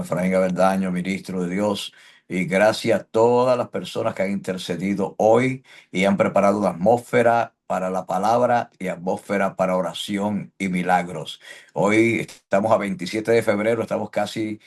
Efraín Avendaño, ministro de Dios, y gracias a todas las personas que han intercedido hoy y han preparado una atmósfera para la palabra y atmósfera para oración y milagros. Hoy estamos a 27 de febrero, estamos casi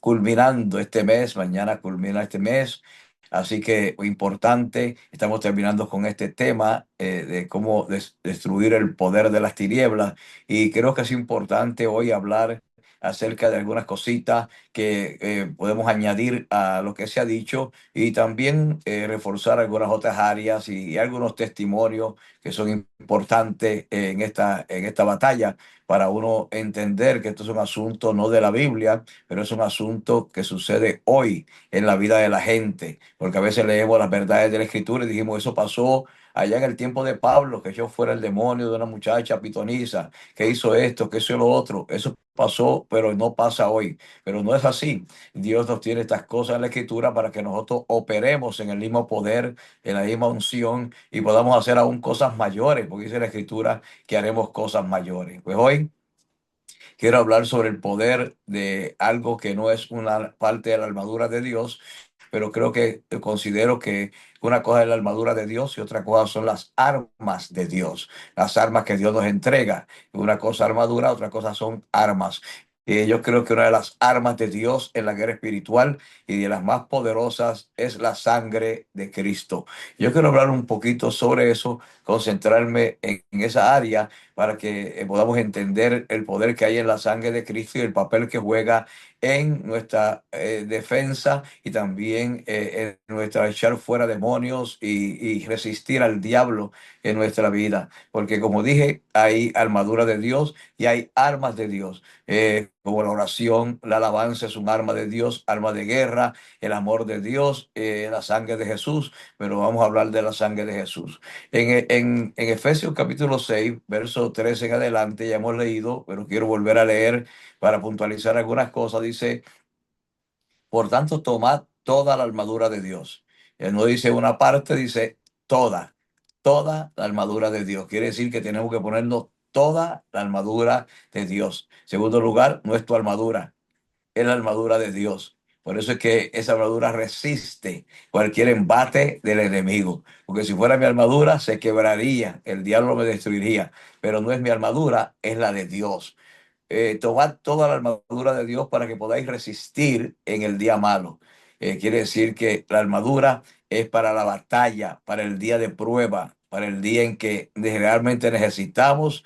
culminando este mes, mañana culmina este mes. Así que importante, estamos terminando con este tema de cómo destruir el poder de las tinieblas, y creo que es importante hoy hablar acerca de algunas cositas que podemos añadir a lo que se ha dicho, y también reforzar algunas otras áreas y algunos testimonios que son importantes en esta batalla, para uno entender que esto es un asunto no de la Biblia, pero es un asunto que sucede hoy en la vida de la gente, porque a veces leemos las verdades de la Escritura y dijimos, eso pasó allá en el tiempo de Pablo, que echó fuera el demonio de una muchacha pitonisa, que hizo esto, que hizo lo otro. Eso pasó, pero no pasa hoy. Pero no es así. Dios nos tiene estas cosas en la Escritura para que nosotros operemos en el mismo poder, en la misma unción, y podamos hacer aún cosas mayores, porque dice la Escritura que haremos cosas mayores. Pues hoy quiero hablar sobre el poder de algo que no es una parte de la armadura de Dios, pero creo que considero que una cosa es la armadura de Dios y otra cosa son las armas de Dios, las armas que Dios nos entrega. Una cosa armadura, otra cosa son armas. Yo creo que una de las armas de Dios en la guerra espiritual y de las más poderosas es la sangre de Cristo. Yo quiero hablar un poquito sobre eso, concentrarme en esa área para que podamos entender el poder que hay en la sangre de Cristo y el papel que juega en nuestra defensa, y también en nuestra echar fuera demonios y resistir al diablo en nuestra vida. Porque como dije, hay armadura de Dios y hay armas de Dios. Como la oración, la alabanza es un arma de Dios, arma de guerra, el amor de Dios, la sangre de Jesús, pero vamos a hablar de la sangre de Jesús. En Efesios capítulo 6 verso 13 en adelante, ya hemos leído, pero quiero volver a leer para puntualizar algunas cosas. Dice, por tanto, tomad toda la armadura de Dios. Él no dice una parte, dice toda la armadura de Dios. Quiere decir que tenemos que ponernos toda la armadura de Dios. Segundo lugar, no es tu armadura, es la armadura de Dios. Por eso es que esa armadura resiste cualquier embate del enemigo. Porque si fuera mi armadura, se quebraría, el diablo me destruiría. Pero no es mi armadura, es la de Dios. Tomad toda la armadura de Dios para que podáis resistir en el día malo. Quiere decir que la armadura es para la batalla, para el día de prueba, para el día en que realmente necesitamos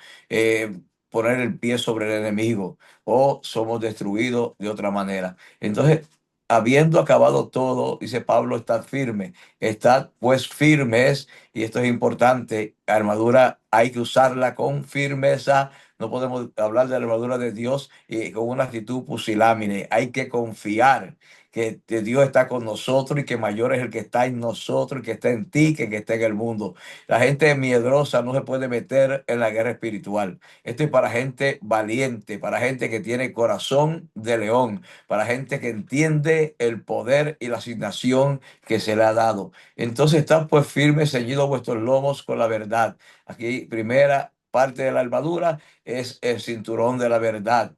poner el pie sobre el enemigo, o somos destruidos de otra manera. Entonces, habiendo acabado todo, dice Pablo, estad firme, estad pues firmes, y esto es importante, armadura hay que usarla con firmeza. No podemos hablar de la armadura de Dios y con una actitud pusilánime. Hay que confiar que Dios está con nosotros y que mayor es el que está en nosotros, que está en ti, que el que está en el mundo. La gente miedrosa no se puede meter en la guerra espiritual. Esto es para gente valiente, para gente que tiene corazón de león, para gente que entiende el poder y la asignación que se le ha dado. Entonces, están pues firmes, ceñidos vuestros lomos con la verdad. Aquí, primera parte de la armadura es el cinturón de la verdad,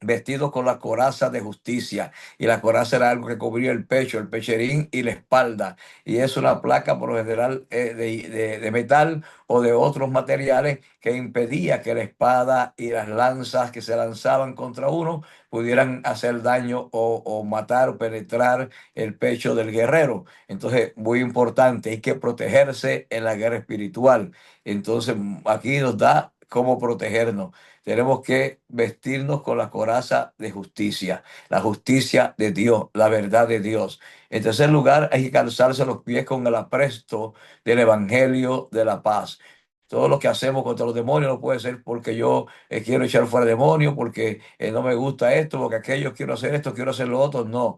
vestido con la coraza de justicia. Y la coraza era algo que cubría el pecho, el pecherín y la espalda. Y es una placa por lo general de metal o de otros materiales, que impedía que la espada y las lanzas que se lanzaban contra uno pudieran hacer daño o matar o penetrar el pecho del guerrero. Entonces, muy importante, hay que protegerse en la guerra espiritual. Entonces, aquí nos da cómo protegernos. Tenemos que vestirnos con la coraza de justicia, la justicia de Dios, la verdad de Dios. En tercer lugar, hay que calzarse los pies con el apresto del Evangelio de la paz. Todo lo que hacemos contra los demonios no puede ser porque yo quiero echar fuera demonios, porque no me gusta esto, porque aquello quiero hacer esto, quiero hacer lo otro. No,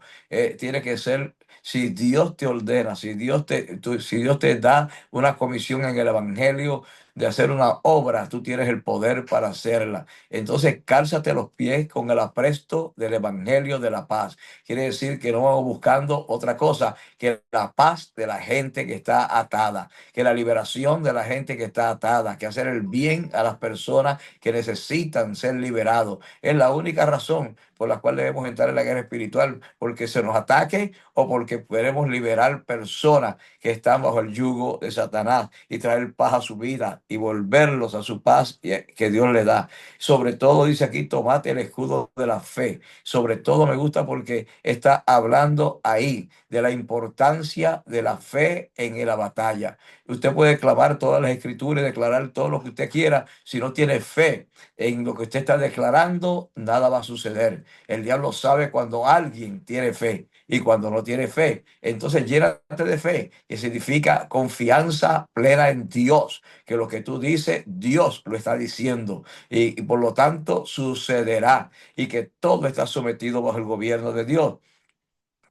tiene que ser si Dios te ordena, si Dios te da una comisión en el Evangelio de hacer una obra, tú tienes el poder para hacerla. Entonces, cálzate los pies con el apresto del Evangelio de la paz. Quiere decir que no vamos buscando otra cosa que la paz de la gente que está atada, que la liberación de la gente que está atada, que hacer el bien a las personas que necesitan ser liberados. Es la única razón por las cuales debemos entrar en la guerra espiritual, porque se nos ataque o porque queremos liberar personas que están bajo el yugo de Satanás y traer paz a su vida y volverlos a su paz que Dios le da. Sobre todo dice aquí, tomate el escudo de la fe. Sobre todo me gusta porque está hablando ahí de la importancia de la fe en la batalla. Usted puede clamar todas las escrituras y declarar todo lo que usted quiera. Si no tiene fe en lo que usted está declarando, nada va a suceder. El diablo sabe cuando alguien tiene fe y cuando no tiene fe. Entonces llénate de fe, que significa confianza plena en Dios, que lo que tú dices, Dios lo está diciendo y por lo tanto sucederá y que todo está sometido bajo el gobierno de Dios.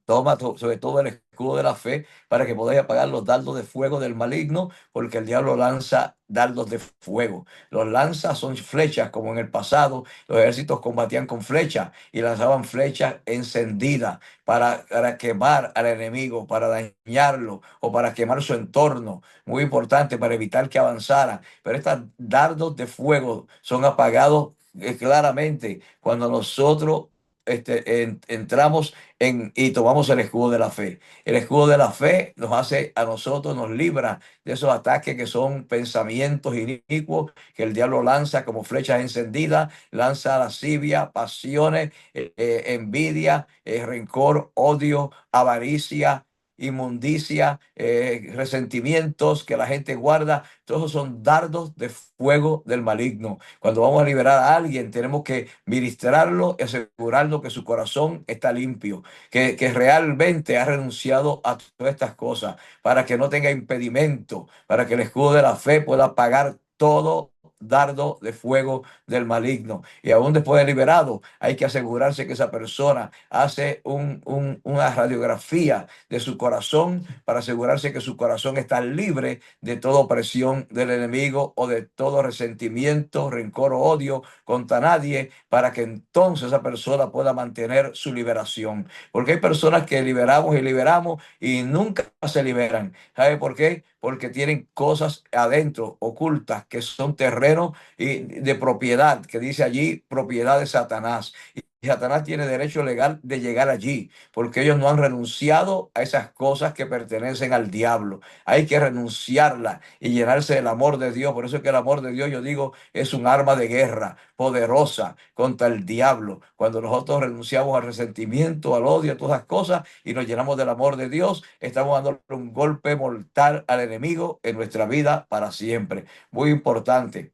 Toma sobre todo el escudo de la fe para que podáis apagar los dardos de fuego del maligno, porque el diablo lanza dardos de fuego. Los lanza son flechas, como en el pasado los ejércitos combatían con flechas y lanzaban flechas encendidas para quemar al enemigo, para dañarlo o para quemar su entorno. Muy importante para evitar que avanzara. Pero estos dardos de fuego son apagados claramente cuando nosotros entramos y tomamos el escudo de la fe. El escudo de la fe nos hace a nosotros, nos libra de esos ataques que son pensamientos inicuos que el diablo lanza como flechas encendidas, lanza lascivia, pasiones, envidia, rencor, odio, avaricia, inmundicia, resentimientos que la gente guarda. Todos esos son dardos de fuego del maligno. Cuando vamos a liberar a alguien, tenemos que ministrarlo y asegurarnos que su corazón está limpio, que realmente ha renunciado a todas estas cosas, para que no tenga impedimento, para que el escudo de la fe pueda pagar todo dardo de fuego del maligno. Y aún después de liberado, hay que asegurarse que esa persona hace una radiografía de su corazón para asegurarse que su corazón está libre de toda opresión del enemigo o de todo resentimiento, rencor o odio contra nadie, para que entonces esa persona pueda mantener su liberación. Porque hay personas que liberamos y liberamos y nunca se liberan. ¿Sabe por qué? Porque tienen cosas adentro ocultas que son terrenos y de propiedad, que dice allí propiedad de Satanás. Y Satanás tiene derecho legal de llegar allí, porque ellos no han renunciado a esas cosas que pertenecen al diablo. Hay que renunciarla y llenarse del amor de Dios. Por eso es que el amor de Dios, yo digo, es un arma de guerra poderosa contra el diablo. Cuando nosotros renunciamos al resentimiento, al odio, a todas las cosas y nos llenamos del amor de Dios, estamos dando un golpe mortal al enemigo en nuestra vida para siempre. Muy importante.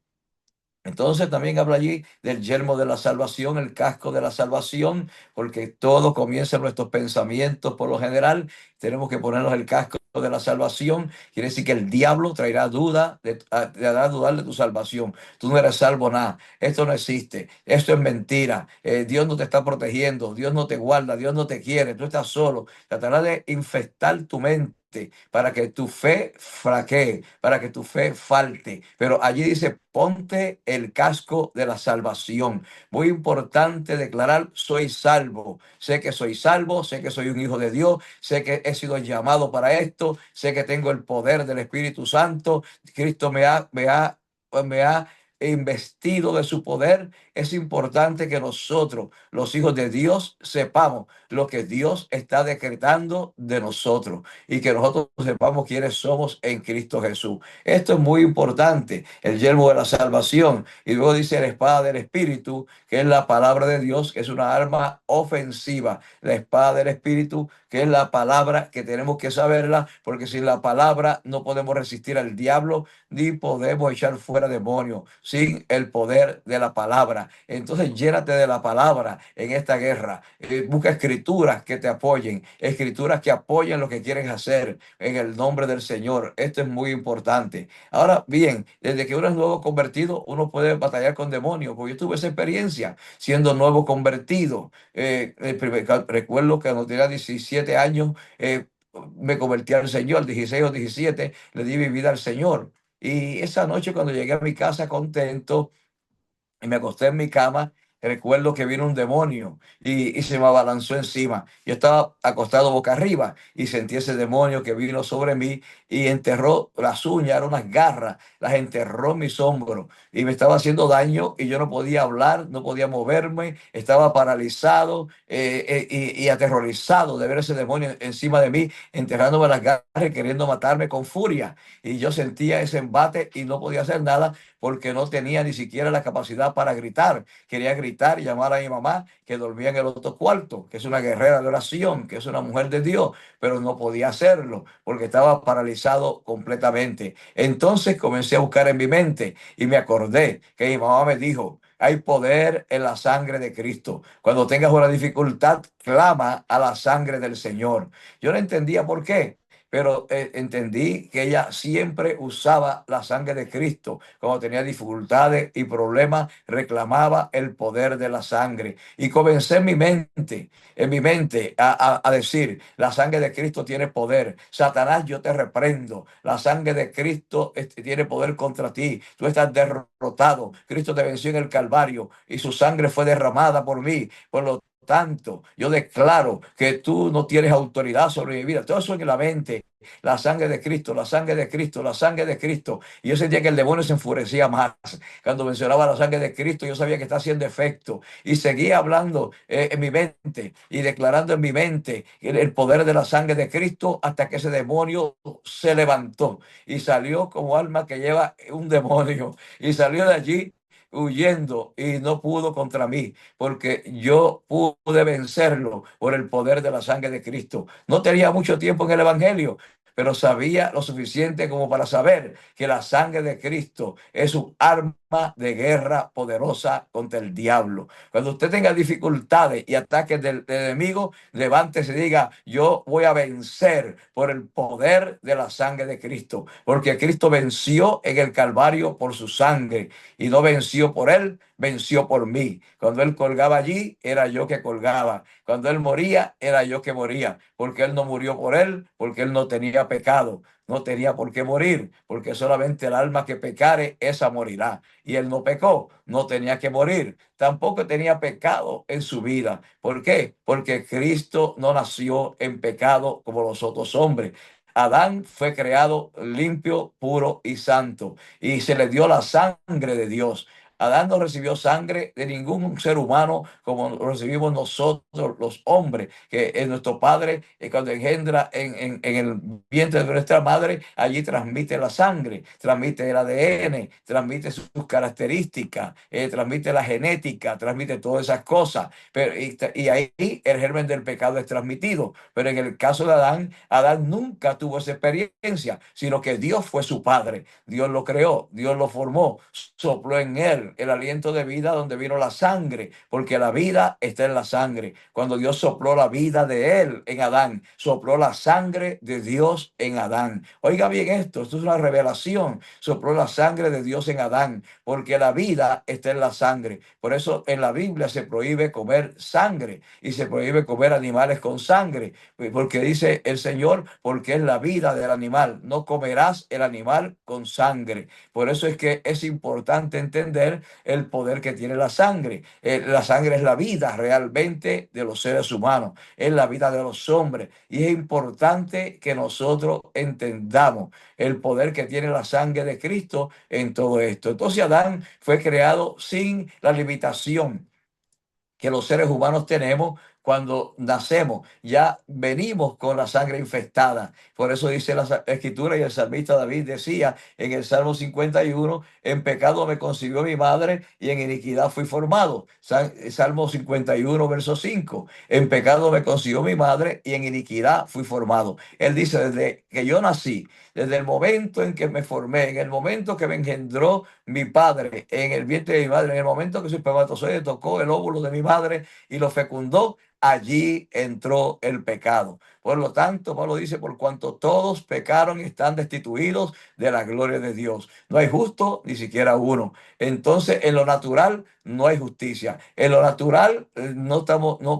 Entonces también habla allí del yelmo de la salvación, el casco de la salvación, porque todo comienza en nuestros pensamientos por lo general. Tenemos que ponernos el casco de la salvación. Quiere decir que el diablo traerá duda, te hará dudar de tu salvación. Tú no eres salvo nada. Esto no existe. Esto es mentira. Dios no te está protegiendo. Dios no te guarda. Dios no te quiere. Tú estás solo. Tratará de infectar tu mente para que tu fe flaquee, para que tu fe falte. Pero allí dice, ponte el casco de la salvación. Muy importante declarar, soy salvo. Sé que soy salvo, sé que soy un hijo de Dios, sé que he sido llamado para esto, sé que tengo el poder del Espíritu Santo. Cristo me ha investido de su poder. Es importante que nosotros, los hijos de Dios, sepamos lo que Dios está decretando de nosotros y que nosotros sepamos quiénes somos en Cristo Jesús. Esto es muy importante, el yelmo de la salvación. Y luego dice la espada del Espíritu, que es la palabra de Dios, que es una arma ofensiva. La espada del Espíritu, que es la palabra que tenemos que saberla, porque sin la palabra no podemos resistir al diablo ni podemos echar fuera demonios sin el poder de la palabra. Entonces llénate de la palabra en esta guerra. Busca escrituras que te apoyen, escrituras que apoyen lo que quieres hacer en el nombre del Señor. Esto es muy importante. Ahora bien, desde que uno es nuevo convertido, uno puede batallar con demonios, porque yo tuve esa experiencia siendo nuevo convertido. Recuerdo que cuando tenía 17 años, me convertí al Señor, 16 o 17, le di mi vida al Señor. Y esa noche cuando llegué a mi casa contento y me acosté en mi cama, recuerdo que vino un demonio y se me abalanzó encima. Yo estaba acostado boca arriba y sentí ese demonio que vino sobre mí y enterró las uñas, eran unas garras, las enterró en mis hombros y me estaba haciendo daño y yo no podía hablar, no podía moverme, estaba paralizado y aterrorizado de ver ese demonio encima de mí, enterrándome las garras, queriendo matarme con furia. Y yo sentía ese embate y no podía hacer nada porque no tenía ni siquiera la capacidad para gritar. Quería gritar y llamar a mi mamá que dormía en el otro cuarto, que es una guerrera de oración, que es una mujer de Dios, pero no podía hacerlo porque estaba paralizado completamente. Entonces comencé a buscar en mi mente y me acordé que mi mamá me dijo: hay poder en la sangre de Cristo. Cuando tengas una dificultad, clama a la sangre del Señor. Yo no entendía por qué, pero entendí que ella siempre usaba la sangre de Cristo. Cuando tenía dificultades y problemas, reclamaba el poder de la sangre. Y comencé en mi mente a decir: la sangre de Cristo tiene poder. Satanás, yo te reprendo. La sangre de Cristo tiene poder contra ti. Tú estás derrotado. Cristo te venció en el Calvario y su sangre fue derramada por mí. Por lo tanto, yo declaro que tú no tienes autoridad sobre mi vida. Todo eso en la mente. La sangre de Cristo, la sangre de Cristo, la sangre de Cristo. Y yo sentía que el demonio se enfurecía más. Cuando mencionaba la sangre de Cristo, yo sabía que está haciendo efecto. Y seguía hablando en mi mente y declarando en mi mente el poder de la sangre de Cristo hasta que ese demonio se levantó y salió como alma que lleva un demonio. Y salió de allí huyendo y no pudo contra mí, porque yo pude vencerlo por el poder de la sangre de Cristo. No tenía mucho tiempo en el Evangelio, pero sabía lo suficiente como para saber que la sangre de Cristo es un arma de guerra poderosa contra el diablo. Cuando usted tenga dificultades y ataques del enemigo, levántese y diga: yo voy a vencer por el poder de la sangre de Cristo, porque Cristo venció en el Calvario por su sangre y no venció por él, venció por mí. Cuando él colgaba allí, era yo que colgaba. Cuando él moría, era yo que moría, porque él no murió por él, porque él no tenía pecado, no tenía por qué morir, porque solamente el alma que pecare, esa morirá. Y él no pecó, no tenía que morir, tampoco tenía pecado en su vida. ¿Por qué? Porque Cristo no nació en pecado como los otros hombres. Adán fue creado limpio, puro y santo, y se le dio la sangre de Dios. Adán no recibió sangre de ningún ser humano como lo recibimos nosotros los hombres, que es nuestro Padre, cuando engendra en el vientre de nuestra madre, allí transmite la sangre, transmite el ADN, transmite sus características, transmite la genética, transmite todas esas cosas. Pero, y ahí el germen del pecado es transmitido. Pero en el caso de Adán, Adán nunca tuvo esa experiencia, sino que Dios fue su padre. Dios lo creó, Dios lo formó, sopló en él el aliento de vida donde vino la sangre, porque la vida está en la sangre. Cuando Dios sopló la vida de él en Adán, sopló la sangre de Dios en Adán. Oiga bien esto es una revelación. Sopló la sangre de Dios en Adán, porque la vida está en la sangre. Por eso en la Biblia se prohíbe comer sangre y se prohíbe comer animales con sangre, porque dice el Señor: porque es la vida del animal, no comerás el animal con sangre. Por eso es que es importante entender el poder que tiene la sangre. La sangre es la vida realmente de los seres humanos, es la vida de los hombres, y es importante que nosotros entendamos el poder que tiene la sangre de Cristo en todo esto. Entonces Adán fue creado sin la limitación que los seres humanos tenemos cuando nacemos. Ya venimos con la sangre infectada. Por eso dice la escritura, y el salmista David decía en el Salmo 51: en pecado me concibió mi madre y en iniquidad fui formado. Salmo 51, verso 5: en pecado me concibió mi madre y en iniquidad fui formado. Él dice: desde que yo nací, desde el momento en que me formé, en el momento que me engendró mi padre en el vientre de mi madre, en el momento que su espermatozoide tocó el óvulo de mi madre y lo fecundó, allí entró el pecado. Por lo tanto, Pablo dice, por cuanto todos pecaron y están destituidos de la gloria de Dios. No hay justo ni siquiera uno. Entonces, en lo natural no hay justicia. En lo natural no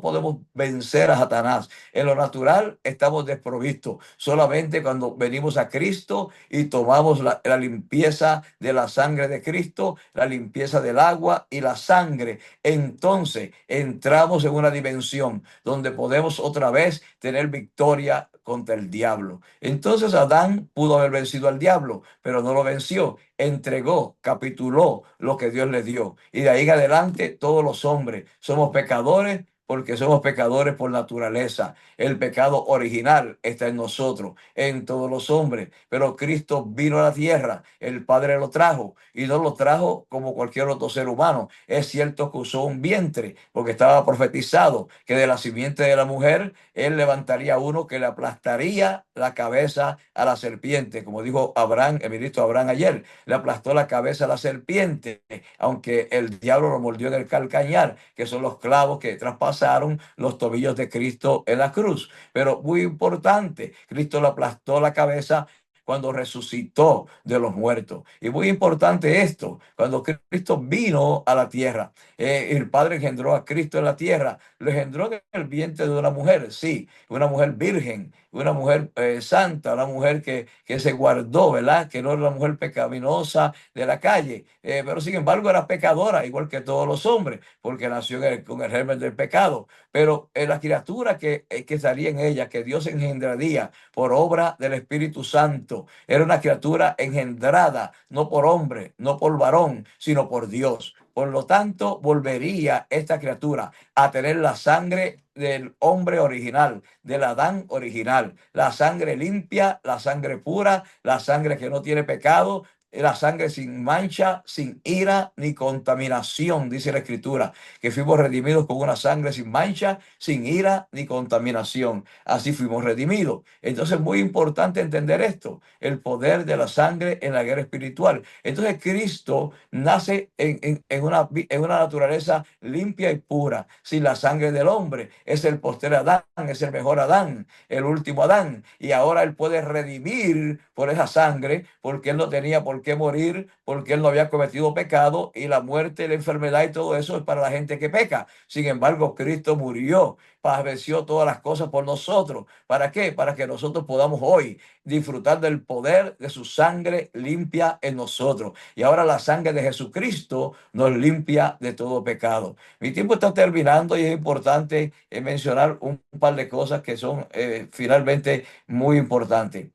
podemos vencer a Satanás. En lo natural estamos desprovistos. Solamente cuando venimos a Cristo y tomamos la limpieza de la sangre de Cristo, la limpieza del agua y la sangre, entonces entramos en una dimensión donde podemos otra vez tener victoria contra el diablo. Entonces Adán pudo haber vencido al diablo, pero no lo venció. Entregó, capituló lo que Dios le dio. Y de ahí en adelante todos los hombres somos pecadores porque somos pecadores por naturaleza. El pecado original está en nosotros, en todos los hombres. Pero Cristo vino a la tierra, el Padre lo trajo y no lo trajo como cualquier otro ser humano. Es cierto que usó un vientre porque estaba profetizado que de la simiente de la mujer él levantaría uno que le aplastaría la cabeza a la serpiente, como dijo Abraham, el ministro Abraham ayer, le aplastó la cabeza a la serpiente, aunque el diablo lo mordió en el calcañar, que son los clavos que traspasaron los tobillos de Cristo en la cruz. Pero muy importante, Cristo le aplastó la cabeza cuando resucitó de los muertos. Y muy importante esto, cuando Cristo vino a la tierra, el Padre engendró a Cristo en la tierra, lo engendró en el vientre de una mujer, sí, una mujer virgen, una mujer santa, una mujer que se guardó, ¿verdad? Que no era una mujer pecaminosa de la calle, pero sin embargo era pecadora, igual que todos los hombres, porque nació con el germen del pecado. Pero la criatura que salía en ella, que Dios engendraría por obra del Espíritu Santo, era una criatura engendrada, no por hombre, no por varón, sino por Dios. Por lo tanto, volvería esta criatura a tener la sangre del hombre original, del Adán original, la sangre limpia, la sangre pura, la sangre que no tiene pecado, la sangre sin mancha, sin ira ni contaminación, dice la Escritura, que fuimos redimidos con una sangre sin mancha, sin ira ni contaminación. Así fuimos redimidos. Entonces es muy importante entender esto, el poder de la sangre en la guerra espiritual. Entonces Cristo nace en una naturaleza limpia y pura, sin la sangre del hombre. Es el postrer Adán, es el mejor Adán, el último Adán. Y ahora él puede redimir por esa sangre, porque él no tenía por qué morir, porque él no había cometido pecado, y la muerte, la enfermedad y todo eso es para la gente que peca. Sin embargo, Cristo murió, padeció todas las cosas por nosotros. ¿Para qué? Para que nosotros podamos hoy disfrutar del poder de su sangre limpia en nosotros. Y ahora la sangre de Jesucristo nos limpia de todo pecado. Mi tiempo está terminando y es importante mencionar un par de cosas que son finalmente muy importantes.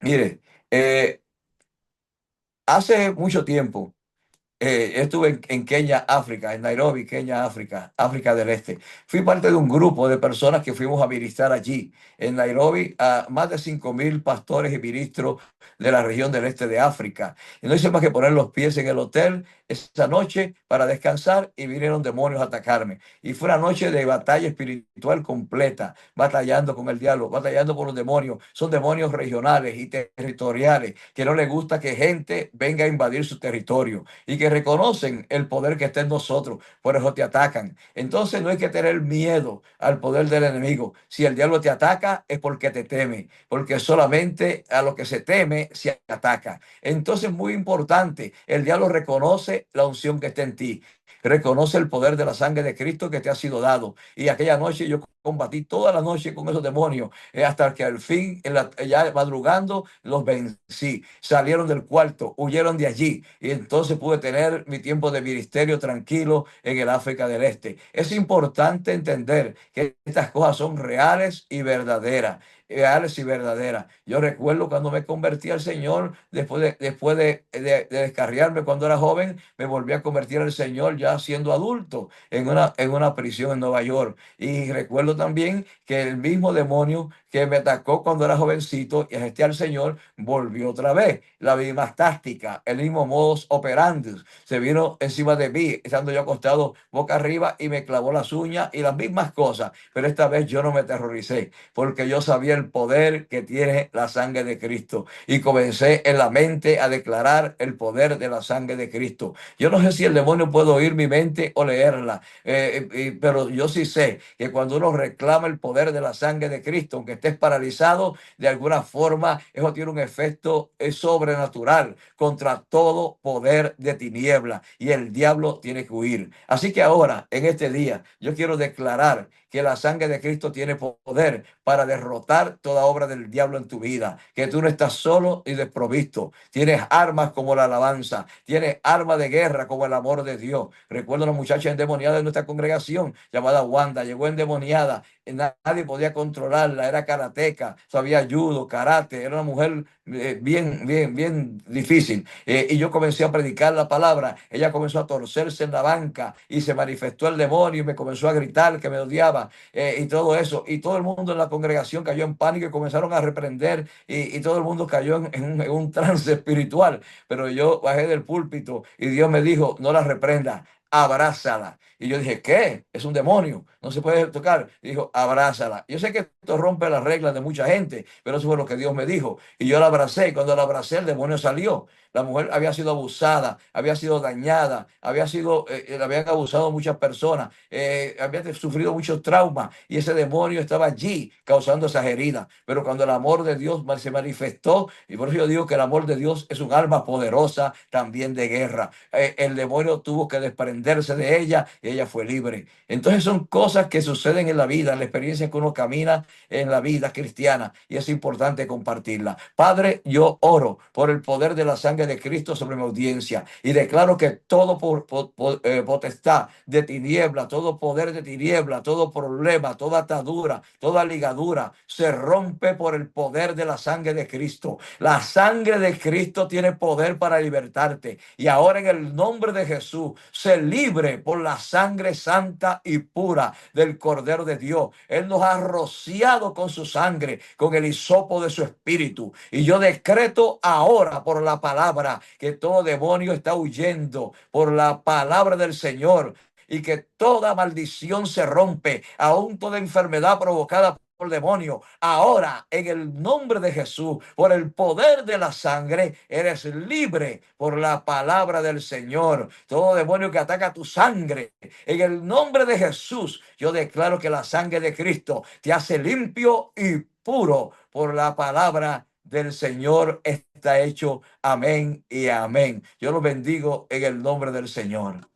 Mire, eh, hace mucho tiempo estuve en Kenia, África, en Nairobi, Kenia, África, África del Este. Fui parte de un grupo de personas que fuimos a ministrar allí, en Nairobi, a más de 5.000 pastores y ministros de la región del este de África. Y no hice más que poner los pies en el hotel esa noche para descansar y vinieron demonios a atacarme. Y fue una noche de batalla espiritual completa, batallando con el diablo, batallando por los demonios. Son demonios regionales y territoriales que no les gusta que gente venga a invadir su territorio y que reconocen el poder que está en nosotros, por eso te atacan. Entonces no hay que tener miedo al poder del enemigo. Si el diablo te ataca es porque te teme, porque solamente a lo que se teme se ataca. Entonces muy importante, el diablo reconoce la unción que está en ti. Reconoce el poder de la sangre de Cristo que te ha sido dado. Y aquella noche yo combatí toda la noche con esos demonios, hasta que al fin, ya madrugando, los vencí. Salieron del cuarto, huyeron de allí, y entonces pude tener mi tiempo de ministerio tranquilo en el África del Este. Es importante entender que estas cosas son reales y verdaderas. Reales y verdaderas. Yo recuerdo cuando me convertí al Señor, después de descarriarme cuando era joven, me volví a convertir al Señor ya siendo adulto en una prisión en Nueva York. Y recuerdo también que el mismo demonio que me atacó cuando era jovencito y asistí al Señor volvió otra vez. La misma táctica, el mismo modus operandi se vino encima de mí, estando yo acostado boca arriba, y me clavó las uñas y las mismas cosas. Pero esta vez yo no me aterroricé porque yo sabía el poder que tiene la sangre de Cristo, y comencé en la mente a declarar el poder de la sangre de Cristo. Yo no sé si el demonio puede oír mi mente o leerla, pero yo sí sé que cuando uno reclama el poder de la sangre de Cristo, aunque estés paralizado, de alguna forma eso tiene un efecto sobrenatural contra todo poder de tiniebla y el diablo tiene que huir. Así que ahora, en este día, yo quiero declarar que la sangre de Cristo tiene poder para derrotar toda obra del diablo en tu vida, que tú no estás solo y desprovisto. Tienes armas como la alabanza, tienes armas de guerra como el amor de Dios. Recuerdo a una muchacha endemoniada de nuestra congregación llamada Wanda, llegó endemoniada, y nadie podía controlarla, era karateca, sabía judo, karate, era una mujer bien difícil. Y yo comencé a predicar la palabra, ella comenzó a torcerse en la banca y se manifestó el demonio y me comenzó a gritar que me odiaba, y todo eso, y todo el mundo en la congregación cayó en pánico y comenzaron a reprender, y todo el mundo cayó en un trance espiritual, pero yo bajé del púlpito y Dios me dijo, no la reprenda, abrázala. Y yo dije, ¿qué? Es un demonio, no se puede tocar. Y dijo, abrázala. Yo sé que esto rompe las reglas de mucha gente, pero eso fue lo que Dios me dijo. Y yo la abracé, y cuando la abracé, el demonio salió. La mujer había sido abusada, había sido dañada, le habían abusado muchas personas, había sufrido muchos traumas, y ese demonio estaba allí causando esas heridas. Pero cuando el amor de Dios se manifestó, y por eso yo digo que el amor de Dios es un arma poderosa también de guerra, el demonio tuvo que desprenderse de ella y ella fue libre. Entonces son cosas que suceden en la vida, en la experiencia que uno camina en la vida cristiana, y es importante compartirla. Padre, yo oro por el poder de la sangre de Cristo sobre mi audiencia y declaro que todo potestad de tiniebla, todo poder de tiniebla, todo problema, toda atadura, toda ligadura se rompe por el poder de la sangre de Cristo. La sangre de Cristo tiene poder para libertarte, y ahora en el nombre de Jesús, sé libre por la sangre santa y pura del Cordero de Dios. Él nos ha rociado con su sangre, con el hisopo de su espíritu, y yo decreto ahora por la palabra que todo demonio está huyendo por la palabra del Señor, y que toda maldición se rompe, aún toda enfermedad provocada por demonio. Ahora, en el nombre de Jesús, por el poder de la sangre, eres libre por la palabra del Señor. Todo demonio que ataca tu sangre, en el nombre de Jesús, yo declaro que la sangre de Cristo te hace limpio y puro por la palabra del Señor. Está hecho. Amén y amén. Yo los bendigo en el nombre del Señor.